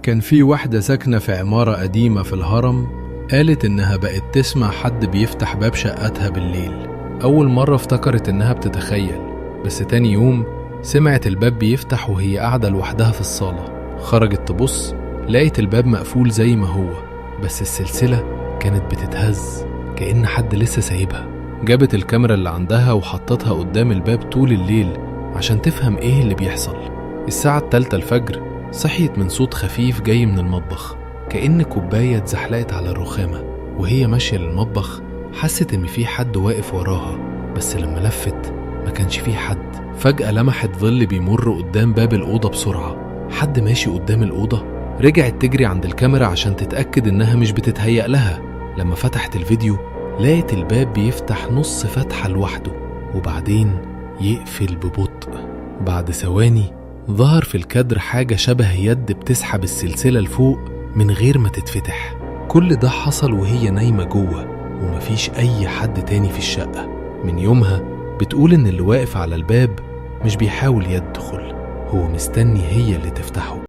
كان في واحدة ساكنة في عمارة قديمة في الهرم، قالت إنها بقت تسمع حد بيفتح باب شقتها بالليل. أول مرة افتكرت إنها بتتخيل، بس تاني يوم سمعت الباب بيفتح وهي قاعدة لوحدها في الصالة. خرجت تبص، لقيت الباب مقفول زي ما هو، بس السلسلة كانت بتتهز كأن حد لسه سايبها. جابت الكاميرا اللي عندها وحطتها قدام الباب طول الليل عشان تفهم ايه اللي بيحصل. الساعة 3 الفجر صحيت من صوت خفيف جاي من المطبخ، كأن كوباية اتزحلقت على الرخامة. وهي ماشية للمطبخ حست ان في حد واقف وراها، بس لما لفت ما كانش في حد. فجأة لمحت ظل بيمر قدام باب الأوضة بسرعة، حد ماشي قدام الأوضة. رجعت تجري عند الكاميرا عشان تتأكد انها مش بتتهيأ لها. لما فتحت الفيديو لقيت الباب بيفتح نص فتحة لوحده وبعدين يقفل ببطء. بعد ثواني ظهر في الكادر حاجة شبه يد بتسحب السلسلة لفوق من غير ما تتفتح. كل ده حصل وهي نايمة جوه ومفيش أي حد تاني في الشقة. من يومها بتقول إن اللي واقف على الباب مش بيحاول يدخل، هو مستني هي اللي تفتحه.